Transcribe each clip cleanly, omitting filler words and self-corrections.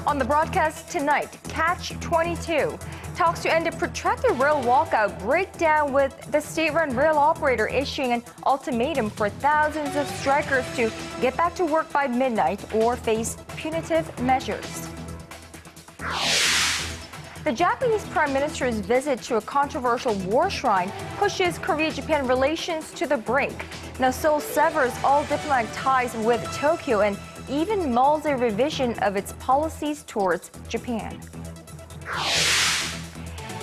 On the broadcast tonight, Catch 22. Talks to end a protracted rail walkout break down with the state-run rail operator issuing an ultimatum for thousands of strikers to get back to work by midnight or face punitive measures. The Japanese Prime Minister's visit to a controversial war shrine pushes Korea-Japan relations to the brink. Now Seoul severs all diplomatic ties with Tokyo and even mulls a revision of its policies towards Japan.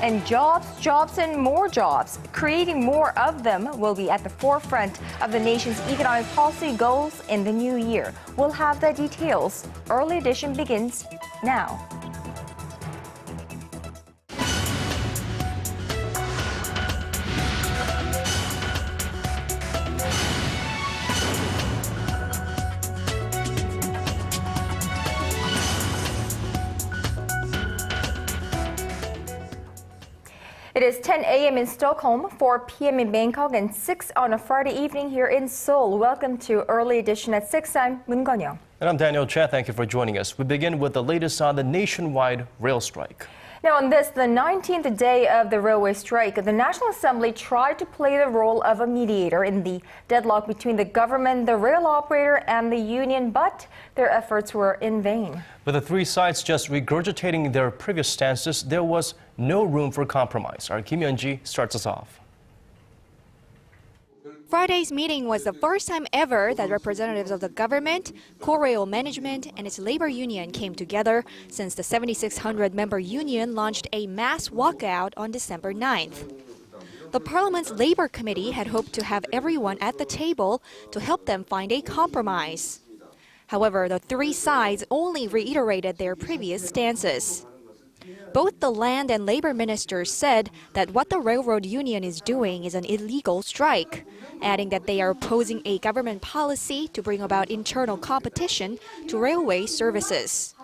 And jobs, and more jobs. Creating more of them will be at the forefront of the nation's economic policy goals in the new year. We'll have the details. Early edition begins now. It is 10 a.m. in Stockholm, 4 p.m. in Bangkok, and 6 on a Friday evening here in Seoul. Welcome to Early Edition at 6. I'm Moon Gon-young. And I'm Daniel Che. Thank you for joining us. We begin with the latest on the nationwide rail strike. Now, on this, the 19th day of the railway strike, the National Assembly tried to play the role of a mediator in the deadlock between the government, the rail operator, and the union, but their efforts were in vain. With the three sides just regurgitating their previous stances, there was no room for compromise. Our Kim Yeon-ji starts us off. Friday's meeting was the first time ever that representatives of the government, Korail management, and its labor union came together since the 7,600-member union launched a mass walkout on December 9th. The Parliament's Labor Committee had hoped to have everyone at the table to help them find a compromise. However, the three sides only reiterated their previous stances. Both the land and labor ministers said that what the railroad union is doing is an illegal strike, adding that they are opposing a government policy to bring about internal competition to railway services.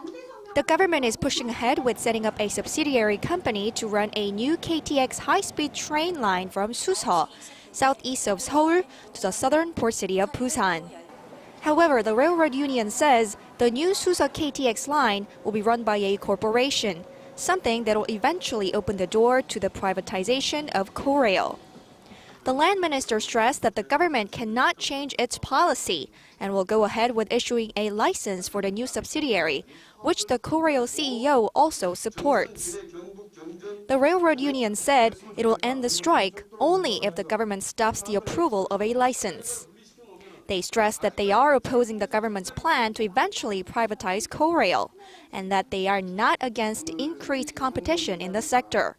The government is pushing ahead with setting up a subsidiary company to run a new KTX high-speed train line from Suseol, southeast of Seoul, to the southern port city of Busan. However, the railroad union says the new Suseol KTX line will be run by a corporation, something that will eventually open the door to the privatization of Korail. The land minister stressed that the government cannot change its policy and will go ahead with issuing a license for the new subsidiary, which the Korail CEO also supports. The railroad union said it will end the strike only if the government stops the approval of a license. They stressed that they are opposing the government's plan to eventually privatize Korail and that they are not against increased competition in the sector.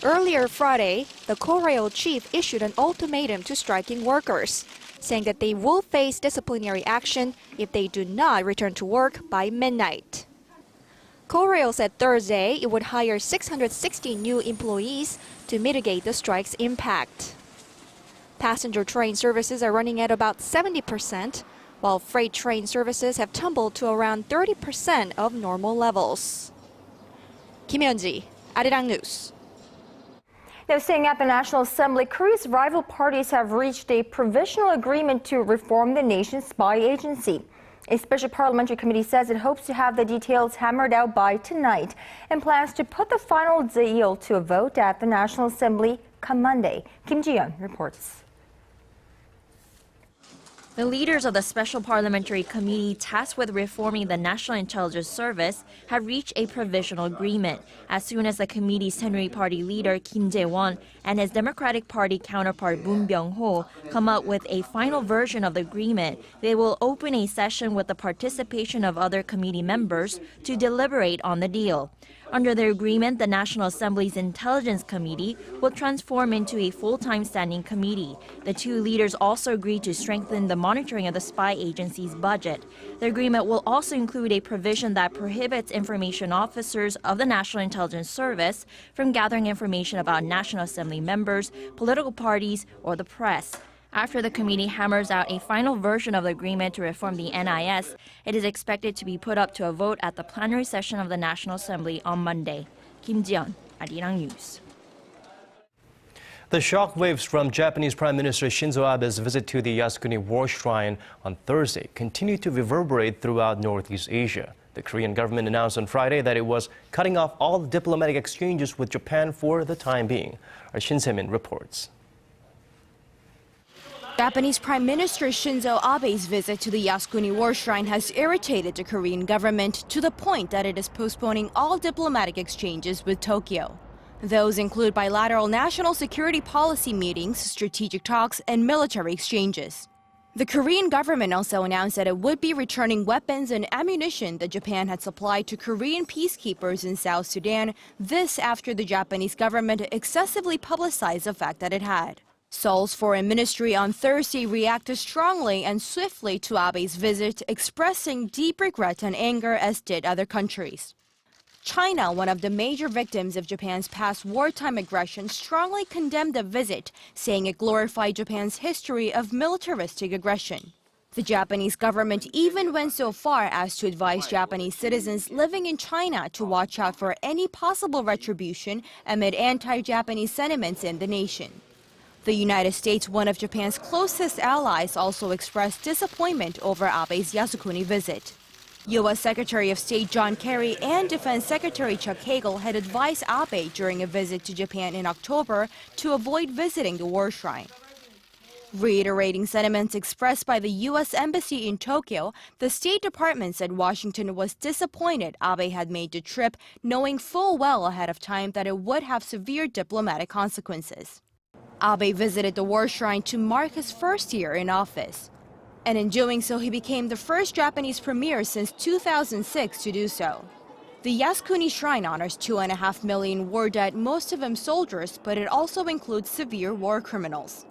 Earlier Friday, the Korail chief issued an ultimatum to striking workers, saying that they will face disciplinary action if they do not return to work by midnight. Korail said Thursday it would hire 660 new employees to mitigate the strike's impact. Passenger train services are running at about 70%, while freight train services have tumbled to around 30% of normal levels. Kim Yeon-ji, Arirang News. Now, staying at the National Assembly, Korea's rival parties have reached a provisional agreement to reform the nation's spy agency. A special parliamentary committee says it hopes to have the details hammered out by tonight and plans to put the final deal to a vote at the National Assembly come Monday. Kim Ji-yeon reports. The leaders of the Special Parliamentary Committee tasked with reforming the National Intelligence Service have reached a provisional agreement. As soon as the committee's Saenuri Party leader Kim Jae-won and his Democratic Party counterpart Moon Byung-ho come up with a final version of the agreement, they will open a session with the participation of other committee members to deliberate on the deal. Under the agreement, the National Assembly's Intelligence Committee will transform into a full-time standing committee. The two leaders also agreed to strengthen the monitoring of the spy agency's budget. The agreement will also include a provision that prohibits information officers of the National Intelligence Service from gathering information about National Assembly members, political parties, or the press. After the committee hammers out a final version of the agreement to reform the NIS, it is expected to be put up to a vote at the plenary session of the National Assembly on Monday. Kim Ji-yeon, Arirang News. The shockwaves from Japanese Prime Minister Shinzo Abe's visit to the Yasukuni War Shrine on Thursday continue to reverberate throughout Northeast Asia. The Korean government announced on Friday that it was cutting off all diplomatic exchanges with Japan for the time being. Our Shin Se-min reports. Japanese Prime Minister Shinzo Abe's visit to the Yasukuni War Shrine has irritated the Korean government to the point that it is postponing all diplomatic exchanges with Tokyo. Those include bilateral national security policy meetings, strategic talks, and military exchanges. The Korean government also announced that it would be returning weapons and ammunition that Japan had supplied to Korean peacekeepers in South Sudan, this after the Japanese government excessively publicized the fact that it had. Seoul's foreign ministry on Thursday reacted strongly and swiftly to Abe's visit, expressing deep regret and anger, as did other countries. China, one of the major victims of Japan's past wartime aggression, strongly condemned the visit, saying it glorified Japan's history of militaristic aggression. The Japanese government even went so far as to advise Japanese citizens living in China to watch out for any possible retribution amid anti-Japanese sentiments in the nation. The United States, one of Japan's closest allies, also expressed disappointment over Abe's Yasukuni visit. U.S. Secretary of State John Kerry and Defense Secretary Chuck Hagel had advised Abe during a visit to Japan in October to avoid visiting the war shrine. Reiterating sentiments expressed by the U.S. Embassy in Tokyo, the State Department said Washington was disappointed Abe had made the trip, knowing full well ahead of time that it would have severe diplomatic consequences. Abe visited the war shrine to mark his first year in office. And in doing so, he became the first Japanese premier since 2006 to do so. The Yasukuni Shrine honors 2.5 million war dead, most of them soldiers, but it also includes severe war criminals.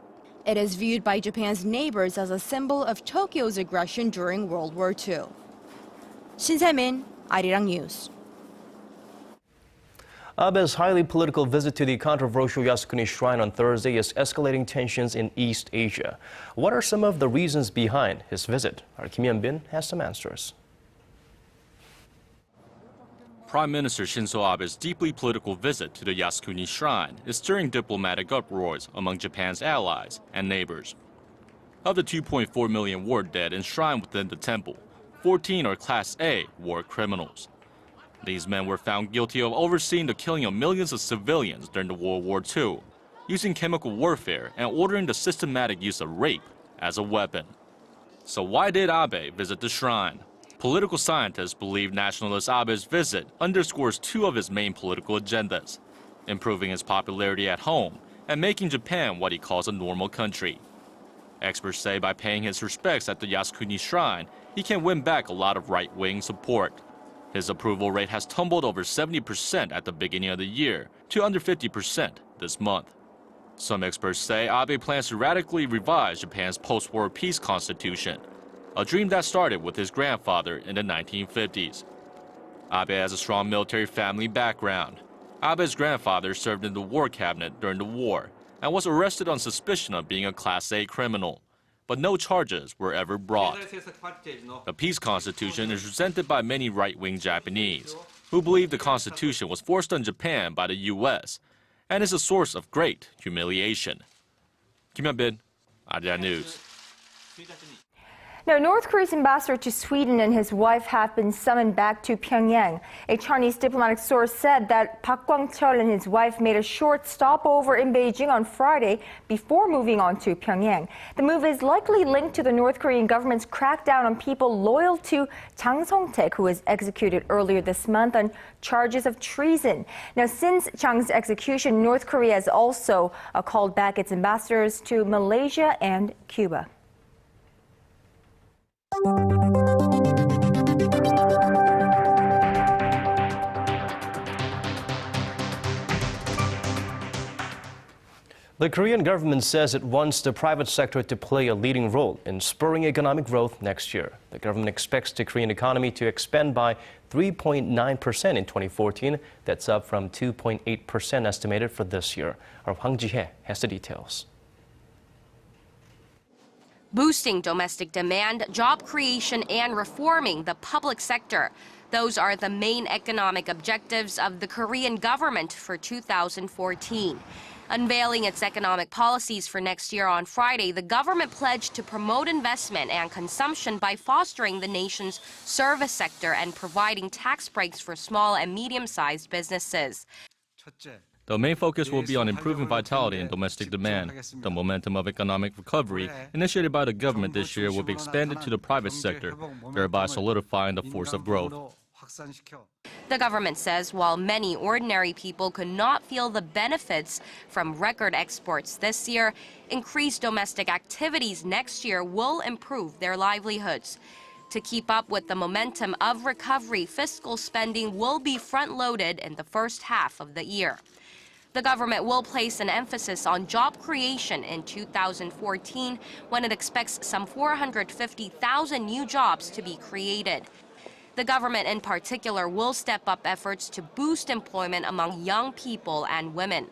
It is viewed by Japan's neighbors as a symbol of Tokyo's aggression during World War II. Shin Se-min, Arirang News. Abe's highly political visit to the controversial Yasukuni Shrine on Thursday is escalating tensions in East Asia. What are some of the reasons behind his visit? Our Kim Hyun-bin has some answers. Prime Minister Shinzo Abe's deeply political visit to the Yasukuni Shrine is stirring diplomatic uproars among Japan's allies and neighbors. Of the 2.4 million war dead enshrined within the temple, 14 are Class A war criminals. These men were found guilty of overseeing the killing of millions of civilians during the World War II, using chemical warfare and ordering the systematic use of rape as a weapon. So why did Abe visit the shrine? Political scientists believe nationalist Abe's visit underscores two of his main political agendas: improving his popularity at home and making Japan what he calls a normal country. Experts say by paying his respects at the Yasukuni Shrine, he can win back a lot of right-wing support. His approval rate has tumbled over 70% at the beginning of the year to under 50% this month. Some experts say Abe plans to radically revise Japan's post-war peace constitution, a dream that started with his grandfather in the 1950s. Abe has a strong military family background. Abe's grandfather served in the war cabinet during the war and was arrested on suspicion of being a Class A criminal, but no charges were ever brought. The peace constitution is resented by many right-wing Japanese, who believe the constitution was forced on Japan by the U.S. and is a source of great humiliation. Kim Hyun-bin, Arirang News. Now, North Korea's ambassador to Sweden and his wife have been summoned back to Pyongyang. A Chinese diplomatic source said that Park Kwang-cheol and his wife made a short stopover in Beijing on Friday before moving on to Pyongyang. The move is likely linked to the North Korean government's crackdown on people loyal to Chang Song-taek, who was executed earlier this month on charges of treason. Now, since Chang's execution, North Korea has also called back its ambassadors to Malaysia and Cuba. The Korean government says it wants the private sector to play a leading role in spurring economic growth next year. The government expects the Korean economy to expand by 3.9% in 2014. That's up from 2.8% estimated for this year. Our Hwang Ji-hye has the details. Boosting domestic demand, job creation, and reforming the public sector. Those are the main economic objectives of the Korean government for 2014. Unveiling its economic policies for next year on Friday, the government pledged to promote investment and consumption by fostering the nation's service sector and providing tax breaks for small and medium-sized businesses. The main focus will be on improving vitality in domestic demand. The momentum of economic recovery initiated by the government this year will be expanded to the private sector, thereby solidifying the force of growth. The government says while many ordinary people could not feel the benefits from record exports this year, increased domestic activities next year will improve their livelihoods. To keep up with the momentum of recovery, fiscal spending will be front-loaded in the first half of the year. The government will place an emphasis on job creation in 2014 when it expects some 450,000 new jobs to be created. The government in particular will step up efforts to boost employment among young people and women.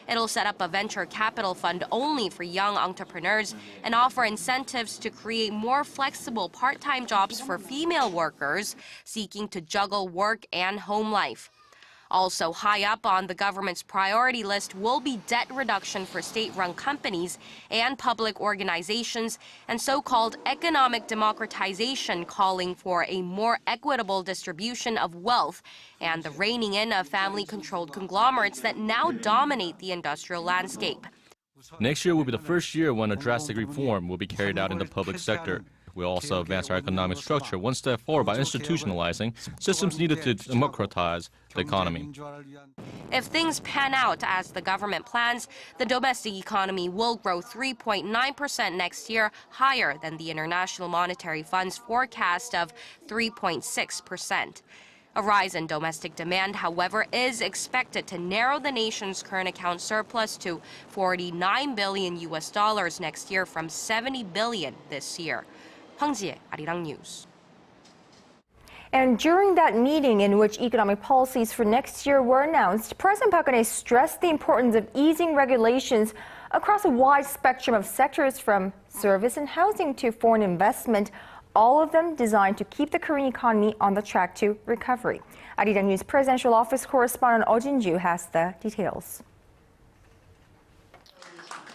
It'll set up a venture capital fund only for young entrepreneurs and offer incentives to create more flexible part-time jobs for female workers seeking to juggle work and home life. Also high up on the government's priority list will be debt reduction for state-run companies and public organizations and so-called economic democratization, calling for a more equitable distribution of wealth and the reining in of family-controlled conglomerates that now dominate the industrial landscape. Next year will be the first year when a drastic reform will be carried out in the public sector. We'll also advance our economic structure one step forward by institutionalizing systems needed to democratize the economy. If things pan out as the government plans, the domestic economy will grow 3.9% next year, higher than the International Monetary Fund's forecast of 3.6%. A rise in domestic demand, however, is expected to narrow the nation's current account surplus to $49 billion next year from $70 billion this year. 황지혜, Arirang News. And during that meeting in which economic policies for next year were announced, President Park Geun-hye stressed the importance of easing regulations across a wide spectrum of sectors from service and housing to foreign investment, all of them designed to keep the Korean economy on the track to recovery. Arirang News Presidential Office correspondent Oh Jin-ju has the details.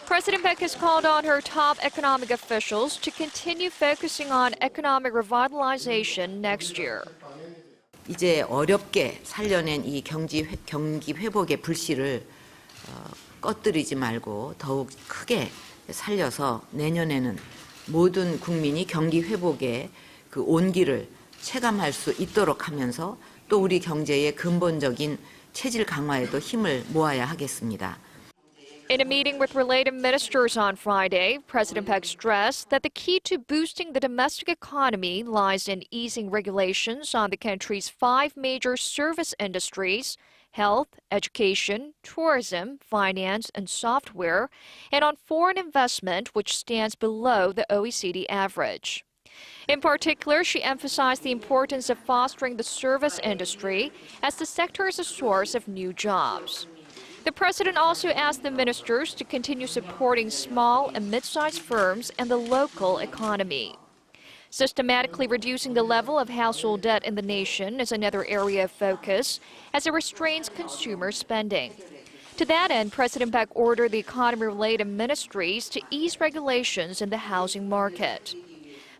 President Park has called on her top economic officials to continue focusing on economic revitalization next year. 이제 어렵게 살려낸 이 경기 회복의 불씨를 꺼뜨리지 말고 더욱 크게 살려서 내년에는 모든 국민이 경기 회복의 그 온기를 체감할 수 있도록 하면서 또 우리 경제의 근본적인 체질 강화에도 힘을 모아야 하겠습니다. In a meeting with related ministers on Friday, President Park stressed that the key to boosting the domestic economy lies in easing regulations on the country's 5 major service industries: health, education, tourism, finance, and software, and on foreign investment, which stands below the OECD average. In particular, she emphasized the importance of fostering the service industry as the sector is a source of new jobs. The president also asked the ministers to continue supporting small and mid-sized firms and the local economy. Systematically reducing the level of household debt in the nation is another area of focus as it restrains consumer spending. To that end, President Park ordered the economy-related ministries to ease regulations in the housing market.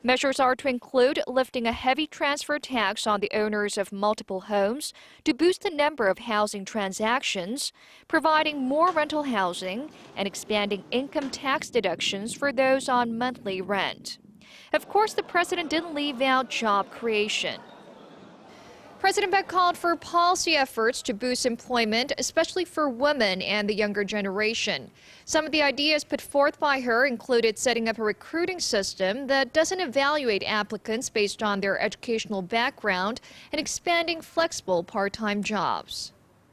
Measures are to include lifting a heavy transfer tax on the owners of multiple homes to boost the number of housing transactions, providing more rental housing, and expanding income tax deductions for those on monthly rent. Of course, the president didn't leave out job creation. President Park called for policy efforts to boost employment, especially for women and the younger generation. Some of the ideas put forth by her included setting up a recruiting system that doesn't evaluate applicants based on their educational background and expanding flexible part-time jobs.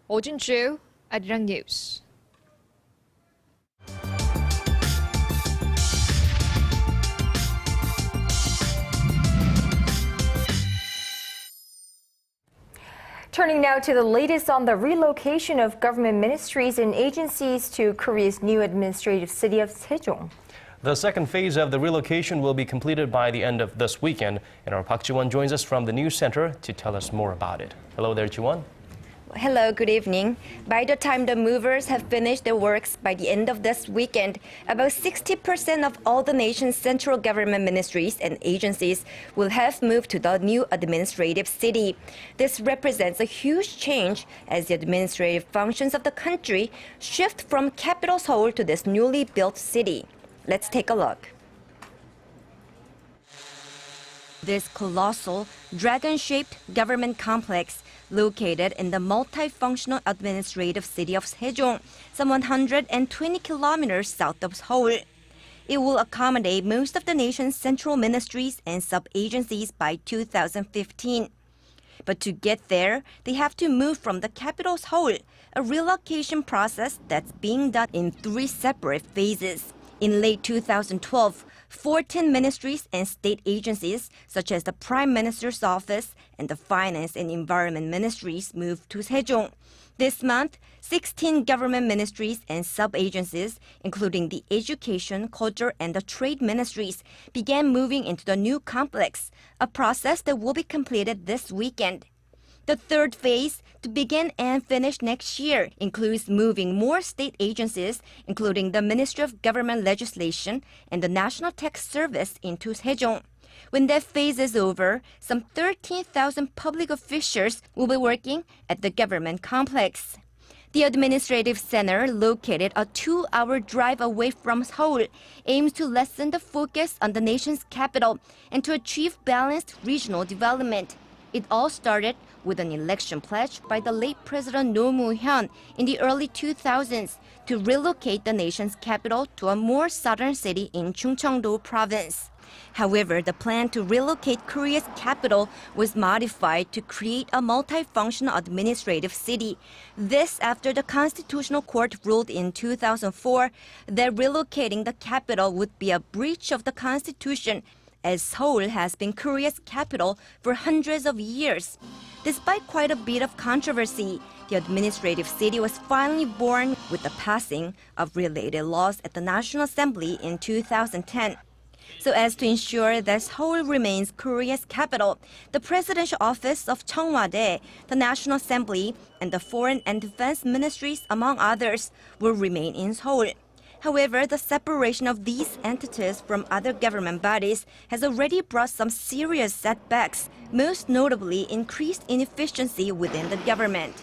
Oh Jin-ju, Arirang News. Turning now to the latest on the relocation of government ministries and agencies to Korea's new administrative city of Sejong. The second phase of the relocation will be completed by the end of this weekend, and our Park Ji-won joins us from the news center to tell us more about it. Hello there, Ji-won. Hello, good evening. By the time the movers have finished their works by the end of this weekend, about 60% of all the nation's central government ministries and agencies will have moved to the new administrative city. This represents a huge change as the administrative functions of the country shift from capital Seoul to this newly built city. Let's take a look. This colossal, dragon-shaped government complex located in the multifunctional administrative city of Sejong, some 120 kilometers south of Seoul. It will accommodate most of the nation's central ministries and sub-agencies by 2015. But to get there, they have to move from the capital Seoul, a relocation process that's being done in 3 separate phases. In late 2012, 14 ministries and state agencies, such as the Prime Minister's Office and the Finance and Environment Ministries, moved to Sejong. This month, 16 government ministries and sub-agencies, including the Education, Culture, and the Trade Ministries, began moving into the new complex, a process that will be completed this weekend. The third phase, to begin and finish next year, includes moving more state agencies, including the Ministry of Government Legislation and the National Tax Service, into Sejong. When that phase is over, some 13,000 public officials will be working at the government complex. The administrative center, located a 2-hour drive away from Seoul, aims to lessen the focus on the nation's capital and to achieve balanced regional development. It all started with an election pledge by the late President Roh Moo-hyun in the early 2000s to relocate the nation's capital to a more southern city in Chungcheongdo province. However, the plan to relocate Korea's capital was modified to create a multifunctional administrative city. This after the Constitutional Court ruled in 2004 that relocating the capital would be a breach of the Constitution, as Seoul has been Korea's capital for hundreds of years. Despite quite a bit of controversy, the administrative city was finally born with the passing of related laws at the National Assembly in 2010. So as to ensure that Seoul remains Korea's capital, the Presidential Office of Cheongwade, the National Assembly, and the Foreign and Defense Ministries, among others, will remain in Seoul. However, the separation of these entities from other government bodies has already brought some serious setbacks, most notably increased inefficiency within the government.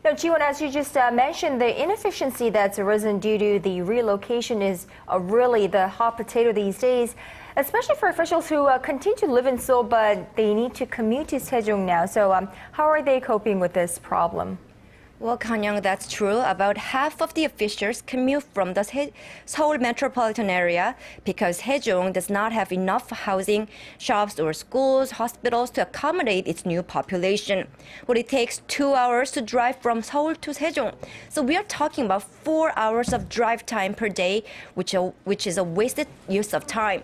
Now, Jiwon, as you just mentioned, the inefficiency that's arisen due to the relocation is really the hot potato these days, especially for officials who continue to live in Seoul, but they need to commute to Sejong now. So how are they coping with this problem? Well, Kanyang, that's true. About half of the officials commute from the Seoul metropolitan area because Sejong does not have enough housing, shops, or schools, hospitals to accommodate its new population. Well, it takes 2 hours to drive from Seoul to Sejong. So we are talking about 4 hours of drive time per day, which is a wasted use of time.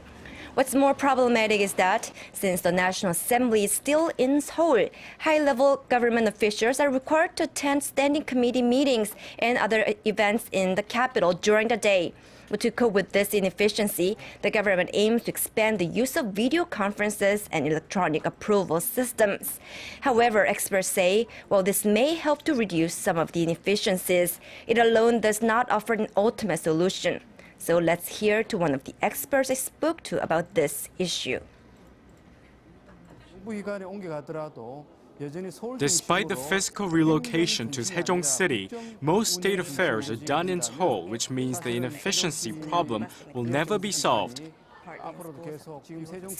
What's more problematic is that since the National Assembly is still in Seoul, high-level government officials are required to attend standing committee meetings and other events in the capital during the day. But to cope with this inefficiency, the government aims to expand the use of video conferences and electronic approval systems. However, experts say, while this may help to reduce some of the inefficiencies, it alone does not offer an ultimate solution. So let's hear to one of the experts I spoke to about this issue. Despite the physical relocation to Sejong City, most state affairs are done in Seoul, which means the inefficiency problem will never be solved.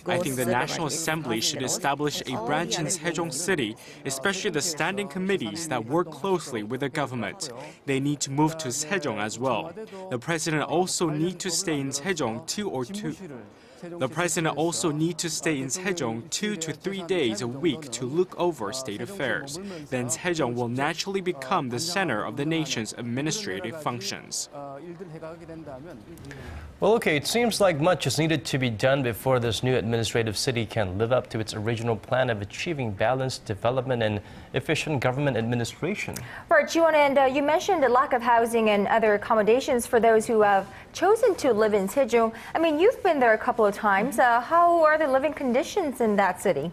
I think the National Assembly should establish a branch in Sejong City, especially the standing committees that work closely with the government. They need to move to Sejong as well. The president also needs to stay in Sejong 2 to 3 days a week to look over state affairs. Then Sejong will naturally become the center of the nation's administrative functions. Well, okay, it seems like much is needed to be done before this new administrative city can live up to its original plan of achieving balanced development and efficient government administration. Right, Jiwon, and you mentioned the lack of housing and other accommodations for those who have chosen to live in Sejong. I mean, you've been there a couple of times. How are the living conditions in that city?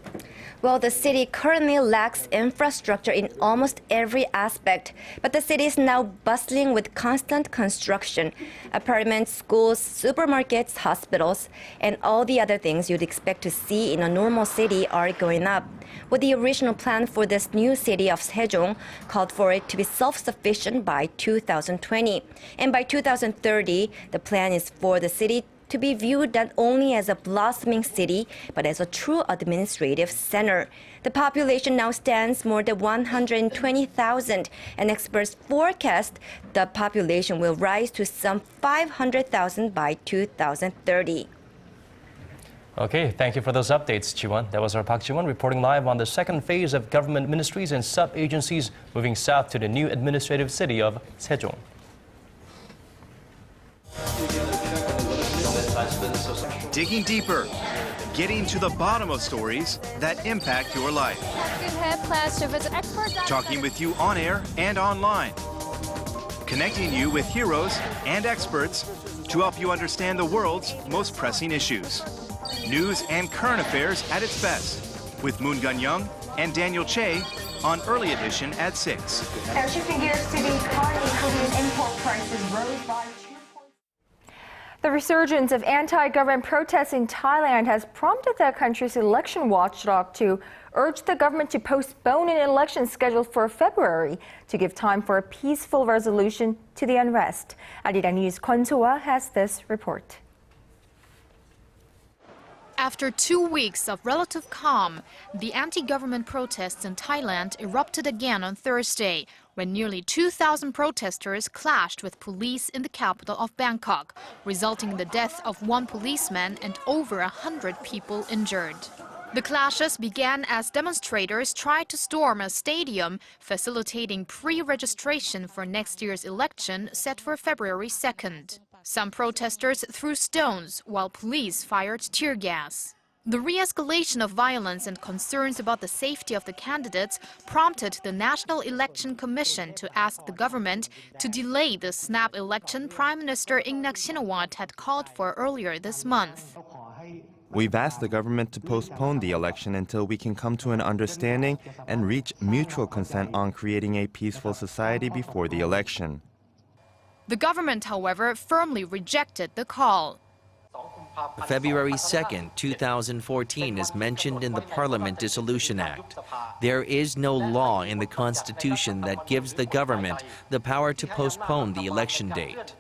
Well, the city currently lacks infrastructure in almost every aspect, but the city is now bustling with constant construction. Apartments, schools, supermarkets, hospitals, and all the other things you'd expect to see in a normal city are going up. With the original plan for this new city of Sejong called for it to be self-sufficient by 2020. And by 2030, the plan is for the city to be viewed not only as a blossoming city, but as a true administrative center. The population now stands more than 120,000, and experts forecast the population will rise to some 500,000 by 2030. Okay, thank you for those updates, Jiwon. That was our Park Jiwon reporting live on the second phase of government ministries and sub-agencies moving south to the new administrative city of Sejong. Digging deeper, getting to the bottom of stories that impact your life. Talking with you on air and online. Connecting you with heroes and experts to help you understand the world's most pressing issues. News and current affairs at its best with Moon Gun-young and Daniel Che on Early Edition at 6. Now shifting gears to the economy, Korean import prices rose by 2 points. The resurgence of anti-government protests in Thailand has prompted the country's election watchdog to urge the government to postpone an election scheduled for February to give time for a peaceful resolution to the unrest. Arirang News' Kwon So-ah has this report. After 2 weeks of relative calm, the anti-government protests in Thailand erupted again on Thursday, when nearly 2,000 protesters clashed with police in the capital of Bangkok, resulting in the death of 1 policeman and over 100 people injured. The clashes began as demonstrators tried to storm a stadium, facilitating pre-registration for next year's election set for February 2nd. Some protesters threw stones, while police fired tear gas. The re-escalation of violence and concerns about the safety of the candidates prompted the National Election Commission to ask the government to delay the snap election Prime Minister Ingnak Shinawatra had called for earlier this month. We've asked the government to postpone the election until we can come to an understanding and reach mutual consent on creating a peaceful society before the election. The government, however, firmly rejected the call. February 2nd, 2014 is mentioned in the Parliament Dissolution Act. There is no law in the Constitution that gives the government the power to postpone the election date.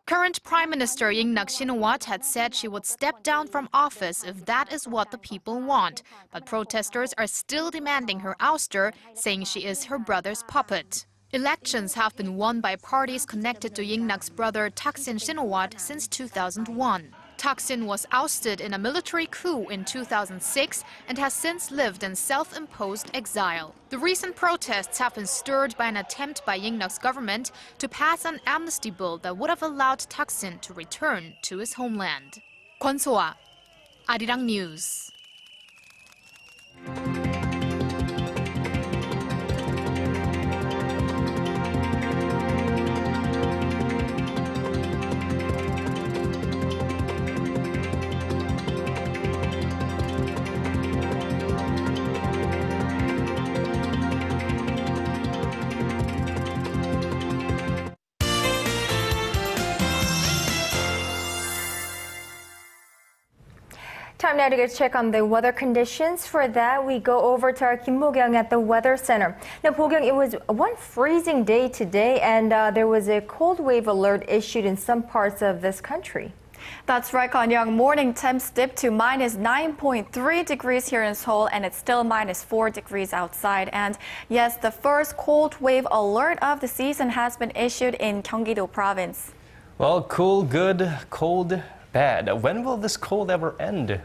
Current Prime Minister Ingnak Shinawatra had said she would step down from office if that is what the people want, but protesters are still demanding her ouster, saying she is her brother's puppet. Elections have been won by parties connected to Ingnak's brother Thaksin Shinawatra since 2001. Thaksin was ousted in a military coup in 2006 and has since lived in self-imposed exile. The recent protests have been stirred by an attempt by Ingnak's government to pass an amnesty bill that would have allowed Thaksin to return to his homeland. Kwon So-ah, Arirang News. Time now to get a check on the weather conditions. For that, we go over to our Kim Bo-kyung at the Weather Center. Now, Bo-kyung, it was one freezing day today, and there was a cold wave alert issued in some parts of this country. That's right, Kwon-young. Morning temps dipped to minus 9.3 degrees here in Seoul, and it's still minus 4 degrees outside. And yes, the first cold wave alert of the season has been issued in Gyeonggi-do province. Well, cool, good, cold, bad. When will this cold ever end?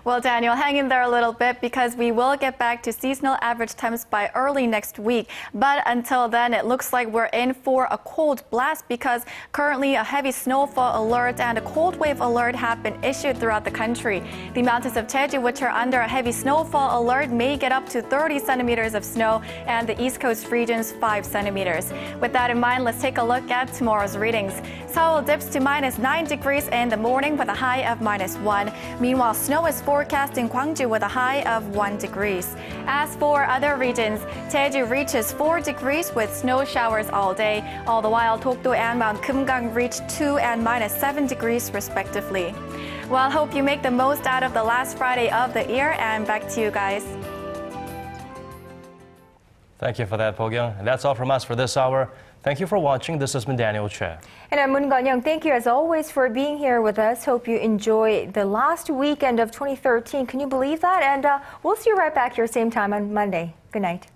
Well, Daniel, hang in there a little bit because we will get back to seasonal average temps by early next week. But until then, it looks like we're in for a cold blast because currently a heavy snowfall alert and a cold wave alert have been issued throughout the country. The mountains of Jeju, which are under a heavy snowfall alert, may get up to 30 centimeters of snow, and the East Coast regions 5 centimeters. With that in mind, let's take a look at tomorrow's readings. Seoul dips to -9 degrees in the morning with a high of -1. Meanwhile, snow is forecast in Gwangju with a high of 1 degrees. As for other regions, Jeju reaches 4 degrees with snow showers all day. All the while, Dokdo and Mount Kumgang reach 2 and -7 degrees respectively. Well, hope you make the most out of the last Friday of the year, and back to you guys. Thank you for that, Pogyung. And that's all from us for this hour. Thank you for watching. This has been Daniel Che. And I'm Moon Gan-young. Thank you as always for being here with us. Hope you enjoy the last weekend of 2013. Can you believe that? And we'll see you right back here same time on Monday. Good night.